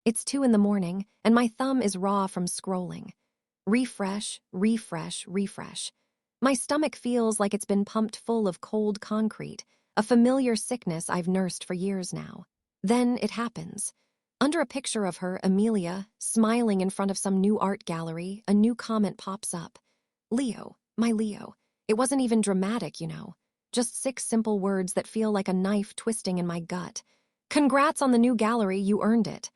It's 2 in the morning, and my thumb is raw from scrolling. Refresh, refresh, refresh. My stomach feels like it's been pumped full of cold concrete, a familiar sickness I've nursed for years now. Then it happens. Under a picture of her, Amelia, smiling in front of some new art gallery, a new comment pops up. Leo, my Leo. It wasn't even dramatic, you know. Just 6 simple words that feel like a knife twisting in my gut. Congrats on the new gallery, you earned it.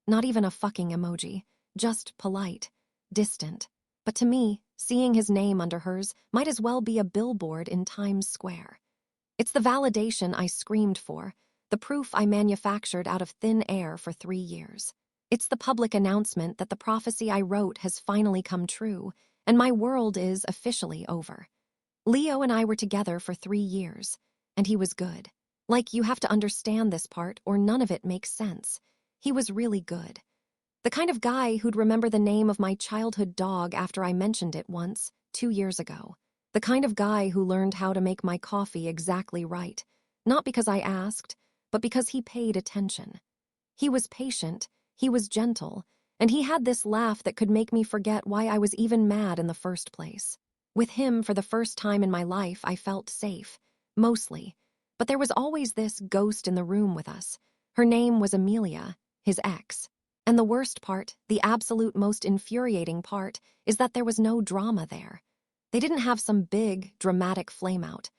Not even a fucking emoji. Just polite. Distant. But to me, seeing his name under hers might as well be a billboard in Times Square. It's the validation I screamed for, the proof I manufactured out of thin air for 3 years. It's the public announcement that the prophecy I wrote has finally come true, and my world is officially over. Leo and I were together for 3 years, and he was good. Like, you have to understand this part or none of it makes sense. He was really good. The kind of guy who'd remember the name of my childhood dog after I mentioned it once, 2 years ago. The kind of guy who learned how to make my coffee exactly right, not because I asked, but because he paid attention. He was patient, he was gentle, and he had this laugh that could make me forget why I was even mad in the first place. With him, for the first time in my life, I felt safe. Mostly. But there was always this ghost in the room with us. Her name was Amelia, his ex. And the worst part, the absolute most infuriating part, is that there was no drama there. They didn't have some big, dramatic flameout.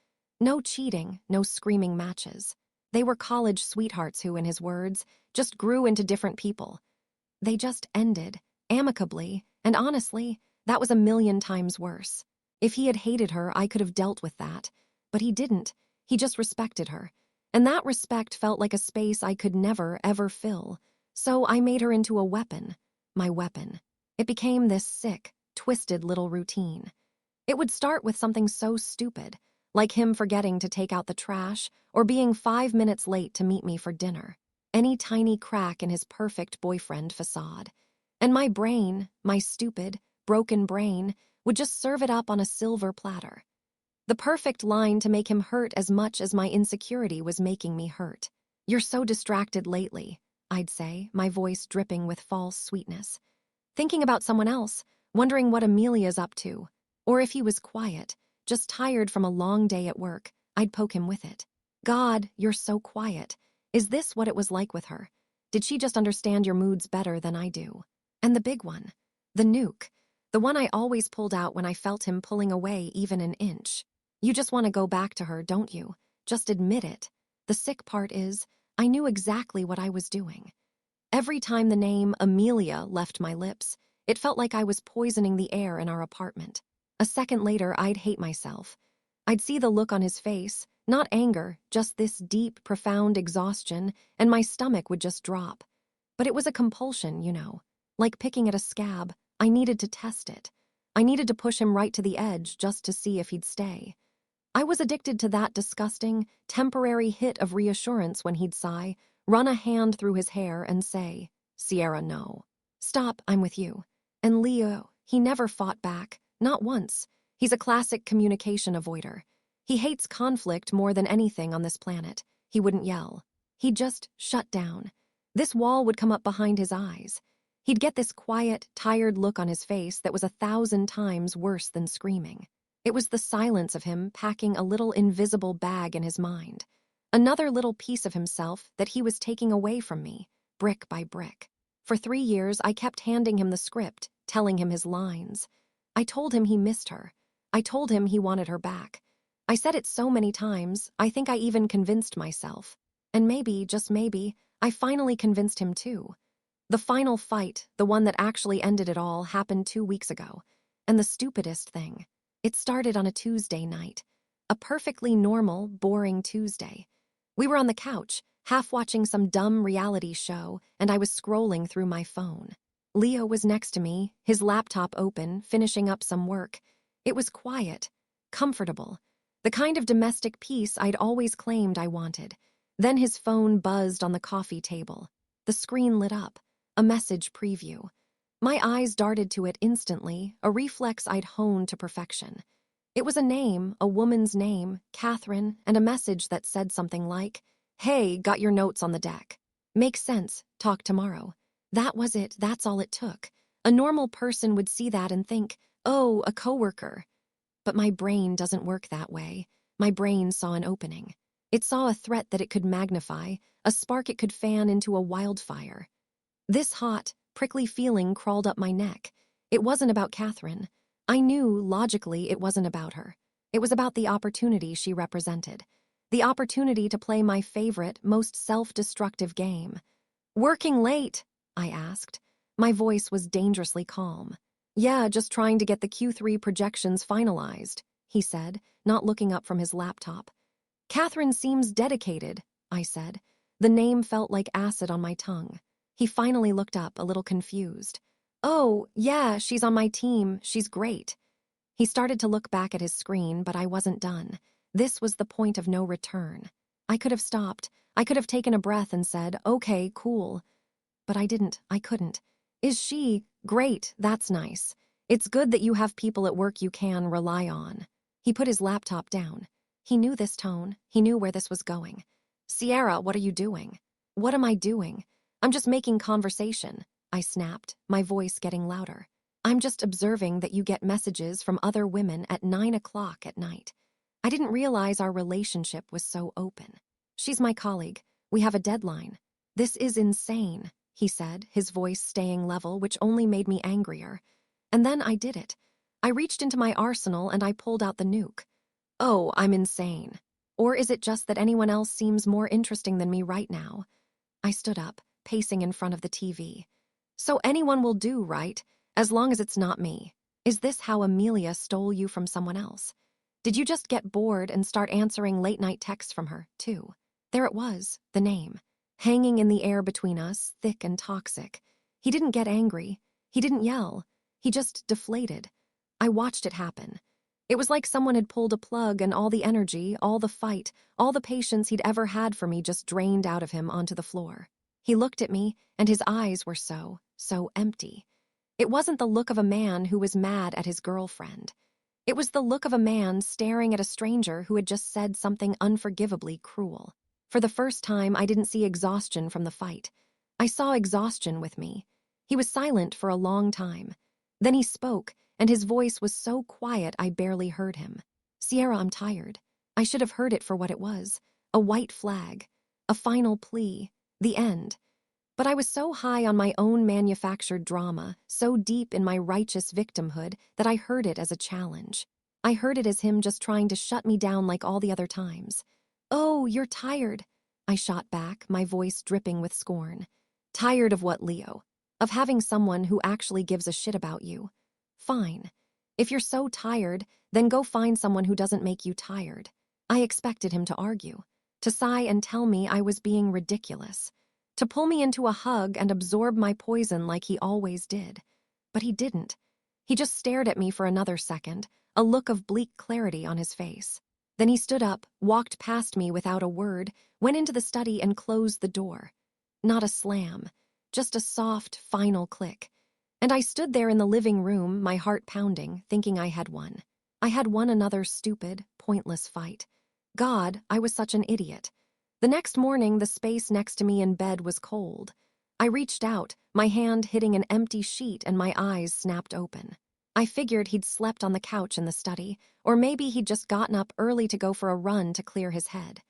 No cheating, no screaming matches. They were college sweethearts who, in his words, just grew into different people. They just ended, amicably, and honestly, that was 1,000,000 times worse. If he had hated her, I could have dealt with that. But he didn't. He just respected her. And that respect felt like a space I could never, ever fill. So I made her into a weapon. My weapon. It became this sick, twisted little routine. It would start with something so stupid, like him forgetting to take out the trash or being 5 minutes late to meet me for dinner. Any tiny crack in his perfect boyfriend facade. And my brain, my stupid, broken brain, would just serve it up on a silver platter. The perfect line to make him hurt as much as my insecurity was making me hurt. You're so distracted lately, I'd say, my voice dripping with false sweetness. Thinking about someone else, wondering what Amelia's up to. Or if he was quiet, just tired from a long day at work, I'd poke him with it. God, you're so quiet. Is this what it was like with her? Did she just understand your moods better than I do? And the big one, the nuke, the one I always pulled out when I felt him pulling away even an inch. You just want to go back to her, don't you? Just admit it. The sick part is, I knew exactly what I was doing. Every time the name Amelia left my lips, it felt like I was poisoning the air in our apartment. A second later, I'd hate myself. I'd see the look on his face, not anger, just this deep, profound exhaustion, and my stomach would just drop. But it was a compulsion, you know. Like picking at a scab, I needed to test it. I needed to push him right to the edge just to see if he'd stay. I was addicted to that disgusting, temporary hit of reassurance when he'd sigh, run a hand through his hair and say, Sierra, no. Stop, I'm with you. And Leo, he never fought back, not once. He's a classic communication avoider. He hates conflict more than anything on this planet. He wouldn't yell. He'd just shut down. This wall would come up behind his eyes. He'd get this quiet, tired look on his face that was 1,000 times worse than screaming. It was the silence of him packing a little invisible bag in his mind. Another little piece of himself that he was taking away from me, brick by brick. For 3 years, I kept handing him the script, telling him his lines. I told him he missed her. I told him he wanted her back. I said it so many times, I think I even convinced myself. And maybe, just maybe, I finally convinced him too. The final fight, the one that actually ended it all, happened 2 weeks ago. And the stupidest thing, it started on a Tuesday night. A perfectly normal, boring Tuesday. We were on the couch, half watching some dumb reality show, and I was scrolling through my phone. Leo was next to me, his laptop open, finishing up some work. It was quiet, comfortable, the kind of domestic peace I'd always claimed I wanted. Then his phone buzzed on the coffee table. The screen lit up, a message preview. My eyes darted to it instantly, a reflex I'd honed to perfection. It was a name, a woman's name, Catherine, and a message that said something like, Hey, got your notes on the deck. Makes sense, talk tomorrow. That was it, that's all it took. A normal person would see that and think, oh, a coworker. But my brain doesn't work that way. My brain saw an opening. It saw a threat that it could magnify, a spark it could fan into a wildfire. This hot, prickly feeling crawled up my neck. It wasn't about Catherine. I knew, logically, it wasn't about her. It was about the opportunity she represented. The opportunity to play my favorite, most self-destructive game. "Working late?" I asked. My voice was dangerously calm. "Yeah, just trying to get the Q3 projections finalized," he said, not looking up from his laptop. "Catherine seems dedicated," I said. The name felt like acid on my tongue. He finally looked up, a little confused. "Oh, yeah, she's on my team. She's great." He started to look back at his screen, but I wasn't done. This was the point of no return. I could have stopped. I could have taken a breath and said, "Okay, cool." But I didn't. I couldn't. "Is she? Great, that's nice. It's good that you have people at work you can rely on." He put his laptop down. He knew this tone. He knew where this was going. "Sierra, what are you doing?" "What am I doing? I'm just making conversation," I snapped, my voice getting louder. "I'm just observing that you get messages from other women at 9 o'clock at night. I didn't realize our relationship was so open. She's my colleague. We have a deadline." "This is insane," he said, his voice staying level, which only made me angrier. And then I did it. I reached into my arsenal and I pulled out the nuke. "Oh, I'm insane. Or is it just that anyone else seems more interesting than me right now?" I stood up, pacing in front of the TV. "So anyone will do, right? As long as it's not me. Is this how Amelia stole you from someone else? Did you just get bored and start answering late-night texts from her, too?" There it was, the name, hanging in the air between us, thick and toxic. He didn't get angry. He didn't yell. He just deflated. I watched it happen. It was like someone had pulled a plug and all the energy, all the fight, all the patience he'd ever had for me just drained out of him onto the floor. He looked at me, and his eyes were so empty. It wasn't the look of a man who was mad at his girlfriend. It was the look of a man staring at a stranger who had just said something unforgivably cruel. For the first time, I didn't see exhaustion from the fight. I saw exhaustion with me. He was silent for a long time. Then he spoke, and his voice was so quiet I barely heard him. "Sierra, I'm tired." I should have heard it for what it was. A white flag. A final plea. The end. But I was so high on my own manufactured drama, so deep in my righteous victimhood, that I heard it as a challenge. I heard it as him just trying to shut me down like all the other times. "Oh, you're tired," I shot back, my voice dripping with scorn. "Tired of what, Leo? Of having someone who actually gives a shit about you? Fine. If you're so tired, then go find someone who doesn't make you tired." I expected him to argue, to sigh and tell me I was being ridiculous, to pull me into a hug and absorb my poison like he always did. But he didn't. He just stared at me for another second, a look of bleak clarity on his face. Then he stood up, walked past me without a word, went into the study and closed the door. Not a slam, just a soft, final click. And I stood there in the living room, my heart pounding, thinking I had won. I had won another stupid, pointless fight. God, I was such an idiot. The next morning, the space next to me in bed was cold. I reached out, my hand hitting an empty sheet and my eyes snapped open. I figured he'd slept on the couch in the study, or maybe he'd just gotten up early to go for a run to clear his head.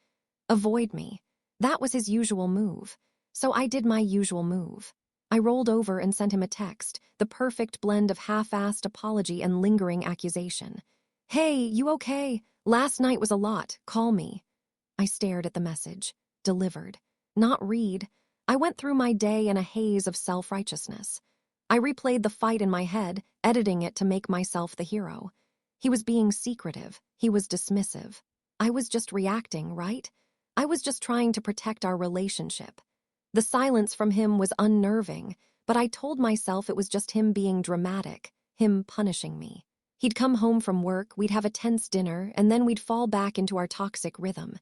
Avoid me. That was his usual move. So I did my usual move. I rolled over and sent him a text, the perfect blend of half-assed apology and lingering accusation. "Hey, you okay? Last night was a lot. Call me." I stared at the message. Delivered. Not read. I went through my day in a haze of self-righteousness. I replayed the fight in my head, editing it to make myself the hero. He was being secretive. He was dismissive. I was just reacting, right? I was just trying to protect our relationship. The silence from him was unnerving, but I told myself it was just him being dramatic, him punishing me. He'd come home from work, we'd have a tense dinner, and then we'd fall back into our toxic rhythm.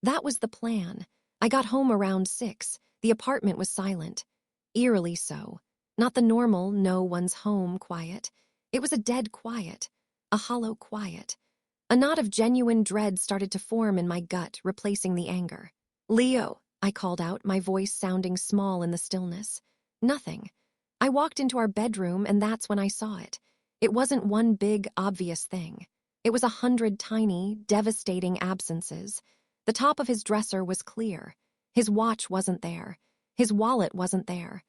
That was the plan. I got home around 6. The apartment was silent. Eerily so. Not the normal, no one's home quiet. It was a dead quiet. A hollow quiet. A knot of genuine dread started to form in my gut, replacing the anger. "Leo," I called out, my voice sounding small in the stillness. Nothing. I walked into our bedroom and that's when I saw it. It wasn't one big, obvious thing. It was 100 tiny, devastating absences. The top of his dresser was clear. His watch wasn't there. His wallet wasn't there.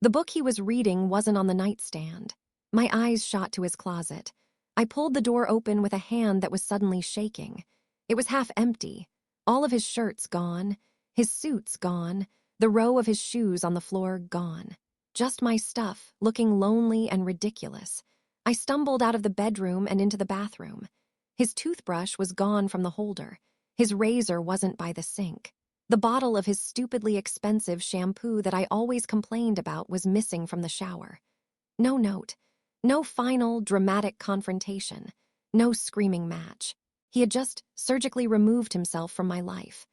The book he was reading wasn't on the nightstand. My eyes shot to his closet. I pulled the door open with a hand that was suddenly shaking. It was half empty. All of his shirts gone. His suits gone. The row of his shoes on the floor gone. Just my stuff, looking lonely and ridiculous. I stumbled out of the bedroom and into the bathroom. His toothbrush was gone from the holder. His razor wasn't by the sink. The bottle of his stupidly expensive shampoo that I always complained about was missing from the shower. No note. No final, dramatic confrontation. No screaming match. He had just surgically removed himself from my life.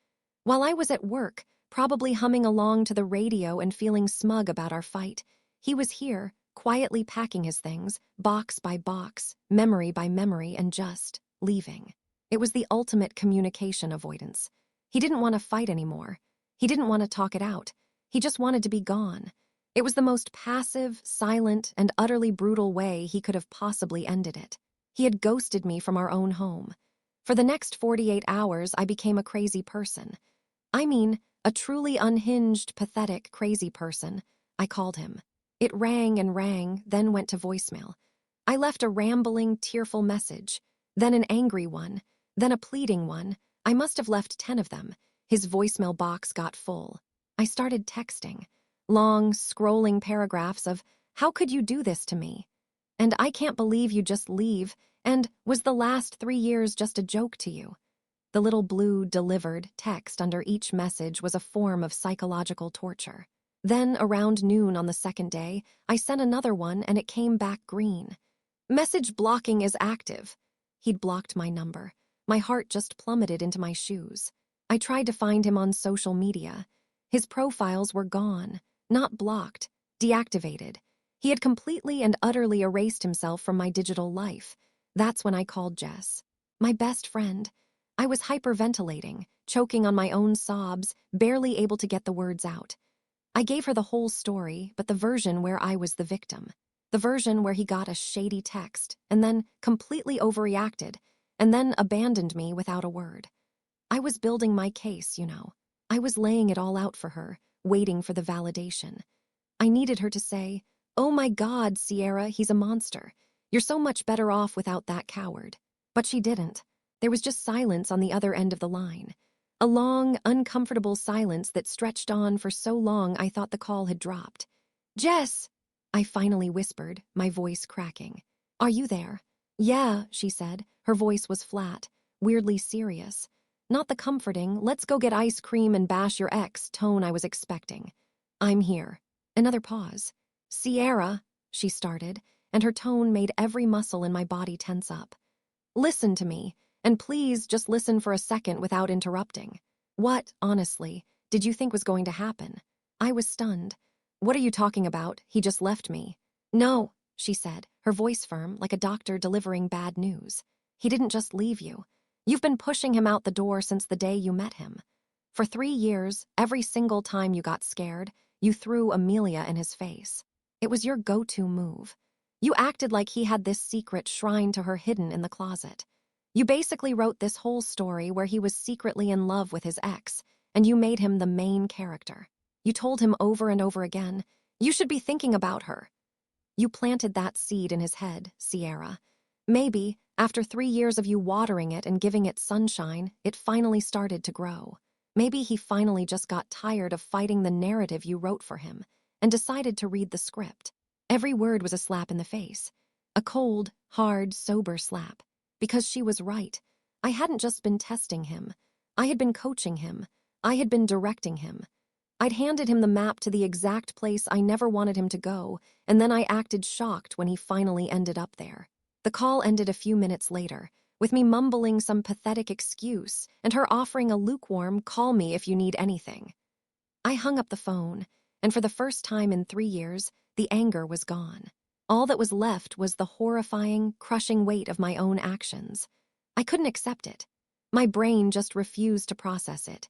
While I was at work, probably humming along to the radio and feeling smug about our fight, he was here, quietly packing his things, box by box, memory by memory, and just leaving. It was the ultimate communication avoidance. He didn't want to fight anymore. He didn't want to talk it out. He just wanted to be gone. It was the most passive, silent, and utterly brutal way he could have possibly ended it. He had ghosted me from our own home. For the next 48 hours, I became a crazy person. I mean, a truly unhinged, pathetic, crazy person. I called him. It rang and rang, then went to voicemail. I left a rambling, tearful message, then an angry one, then a pleading one. I must have left 10 of them. His voicemail box got full. I started texting. Long, scrolling paragraphs of, "How could you do this to me?" And "I can't believe you just leave," and "Was the last 3 years just a joke to you?" The little blue "delivered" text under each message was a form of psychological torture. Then, around noon on the second day, I sent another one and it came back green. "Message blocking is active." He'd blocked my number. My heart just plummeted into my shoes. I tried to find him on social media. His profiles were gone, not blocked, deactivated. He had completely and utterly erased himself from my digital life. That's when I called Jess. My best friend. I was hyperventilating, choking on my own sobs, barely able to get the words out. I gave her the whole story, but the version where I was the victim. The version where he got a shady text, and then completely overreacted, and then abandoned me without a word. I was building my case, you know. I was laying it all out for her, waiting for the validation. I needed her to say, "Oh my God, Sierra, he's a monster. You're so much better off without that coward." But she didn't. There was just silence on the other end of the line. A long, uncomfortable silence that stretched on for so long I thought the call had dropped. "Jess," I finally whispered, my voice cracking. "Are you there?" "Yeah," she said. Her voice was flat, weirdly serious. Not the comforting, "let's go get ice cream and bash your ex" tone I was expecting. "I'm here." Another pause. "Sierra," she started, and her tone made every muscle in my body tense up. "Listen to me, and please just listen for a second without interrupting. What, honestly, did you think was going to happen?" I was stunned. "What are you talking about? He just left me." "No," she said, her voice firm, like a doctor delivering bad news. "He didn't just leave you. You've been pushing him out the door since the day you met him. For 3 years, every single time you got scared, you threw Amelia in his face. It was your go-to move. You acted like he had this secret shrine to her hidden in the closet. You basically wrote this whole story where he was secretly in love with his ex, and you made him the main character. You told him over and over again, 'You should be thinking about her.' You planted that seed in his head, Sierra. Maybe, after 3 years of you watering it and giving it sunshine, it finally started to grow. Maybe he finally just got tired of fighting the narrative you wrote for him and decided to read the script. Every word was a slap in the face. A cold, hard, sober slap. Because she was right. I hadn't just been testing him. I had been coaching him. I had been directing him. I'd handed him the map to the exact place I never wanted him to go, and then I acted shocked when he finally ended up there. The call ended a few minutes later, with me mumbling some pathetic excuse and her offering a lukewarm "call me if you need anything." I hung up the phone, and for the first time in 3 years, the anger was gone. All that was left was the horrifying, crushing weight of my own actions. I couldn't accept it. My brain just refused to process it.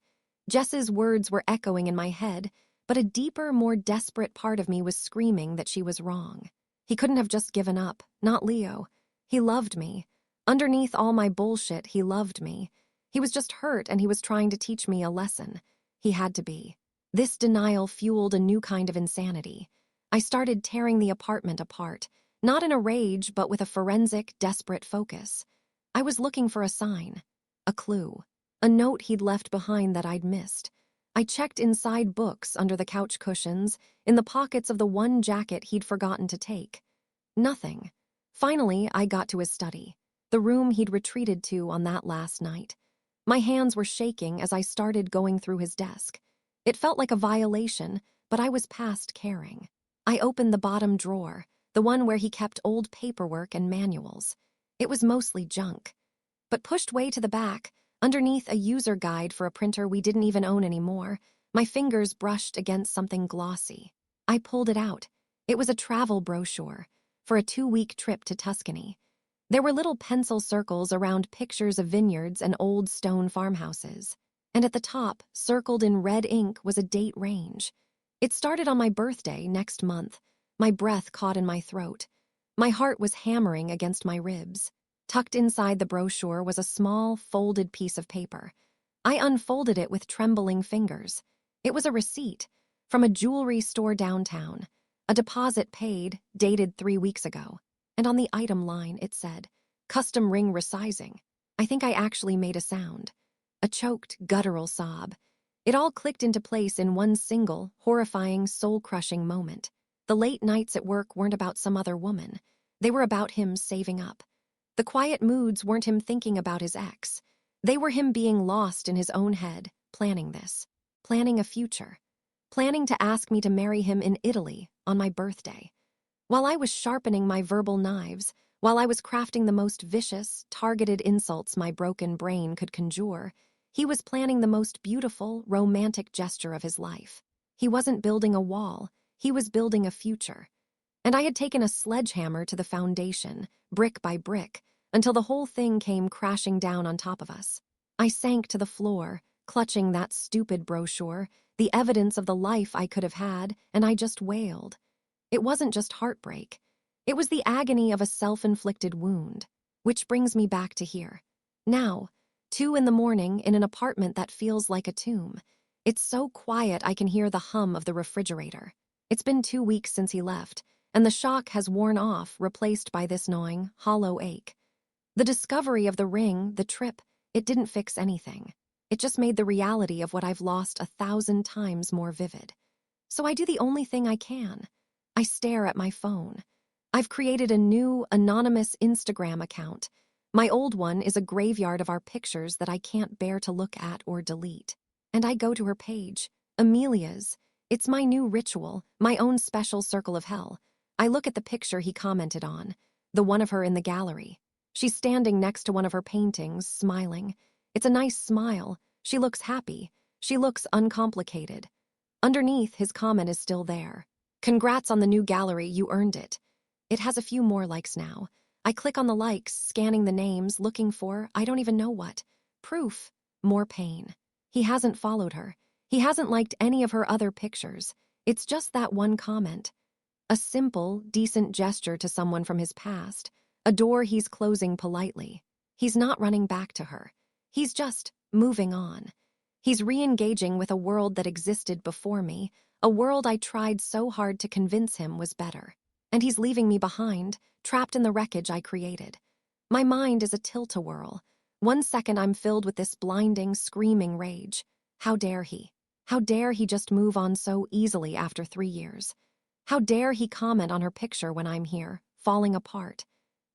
Jess's words were echoing in my head, but a deeper, more desperate part of me was screaming that she was wrong. He couldn't have just given up, not Leo. He loved me. Underneath all my bullshit, he loved me. He was just hurt and he was trying to teach me a lesson. He had to be. This denial fueled a new kind of insanity. I started tearing the apartment apart, not in a rage, but with a forensic, desperate focus. I was looking for a sign, a clue, a note he'd left behind that I'd missed. I checked inside books, under the couch cushions, in the pockets of the one jacket he'd forgotten to take. Nothing. Finally, I got to his study, the room he'd retreated to on that last night. My hands were shaking as I started going through his desk. It felt like a violation, but I was past caring. I opened the bottom drawer, the one where he kept old paperwork and manuals. It was mostly junk. But pushed way to the back, underneath a user guide for a printer we didn't even own anymore, my fingers brushed against something glossy. I pulled it out. It was a travel brochure for a 2-week trip to Tuscany. There were little pencil circles around pictures of vineyards and old stone farmhouses. And at the top, circled in red ink, was a date range. It started on my birthday next month. My breath caught in my throat. My heart was hammering against my ribs. Tucked inside the brochure was a small, folded piece of paper. I unfolded it with trembling fingers. It was a receipt from a jewelry store downtown, a deposit paid, dated 3 weeks ago. And on the item line, it said, "Custom ring resizing." I think I actually made a sound. A choked, guttural sob. It all clicked into place in one single, horrifying, soul-crushing moment. The late nights at work weren't about some other woman. They were about him saving up. The quiet moods weren't him thinking about his ex. They were him being lost in his own head, planning this. Planning a future. Planning to ask me to marry him in Italy on my birthday. While I was sharpening my verbal knives, while I was crafting the most vicious, targeted insults my broken brain could conjure, he was planning the most beautiful, romantic gesture of his life. He wasn't building a wall, he was building a future. And I had taken a sledgehammer to the foundation, brick by brick, until the whole thing came crashing down on top of us. I sank to the floor, clutching that stupid brochure, the evidence of the life I could have had, and I just wailed. It wasn't just heartbreak. It was the agony of a self-inflicted wound. Which brings me back to here. Now, 2 in the morning in an apartment that feels like a tomb. It's so quiet I can hear the hum of the refrigerator. It's been 2 weeks since he left, and the shock has worn off, replaced by this gnawing, hollow ache. The discovery of the ring, the trip, it didn't fix anything. It just made the reality of what I've lost 1,000 times more vivid. So I do the only thing I can. I stare at my phone. I've created a new, anonymous Instagram account. My old one is a graveyard of our pictures that I can't bear to look at or delete. And I go to her page, Amelia's. It's my new ritual, my own special circle of hell. I look at the picture he commented on, the one of her in the gallery. She's standing next to one of her paintings, smiling. It's a nice smile. She looks happy. She looks uncomplicated. Underneath, his comment is still there. "Congrats on the new gallery, you earned it." It has a few more likes now. I click on the likes, scanning the names, looking for, I don't even know what. Proof. More pain. He hasn't followed her. He hasn't liked any of her other pictures. It's just that one comment. A simple, decent gesture to someone from his past. A door he's closing politely. He's not running back to her. He's just moving on. He's re-engaging with a world that existed before me, a world I tried so hard to convince him was better. And he's leaving me behind, trapped in the wreckage I created. My mind is a tilt-a-whirl. One second I'm filled with this blinding, screaming rage. How dare he? How dare he just move on so easily after 3 years? How dare he comment on her picture when I'm here, falling apart?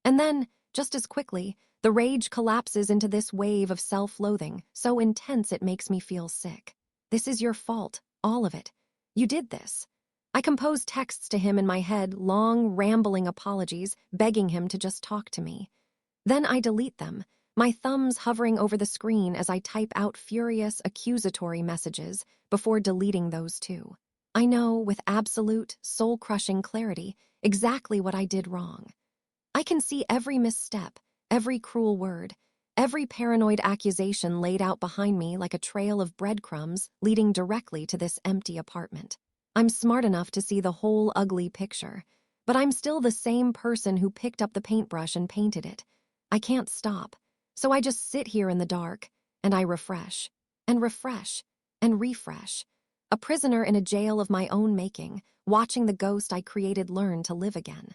And then, just as quickly, the rage collapses into this wave of self-loathing, so intense it makes me feel sick. This is your fault, all of it. You did this. I compose texts to him in my head, long, rambling apologies, begging him to just talk to me. Then I delete them, my thumbs hovering over the screen as I type out furious, accusatory messages before deleting those too. I know, with absolute, soul-crushing clarity, exactly what I did wrong. I can see every misstep, every cruel word, Every paranoid accusation laid out behind me like a trail of breadcrumbs leading directly to this empty apartment. I'm smart enough to see the whole ugly picture, but I'm still the same person who picked up the paintbrush and painted it. I can't stop, so I just sit here in the dark, and I refresh, and refresh, and refresh. A prisoner in a jail of my own making, watching the ghost I created learn to live again.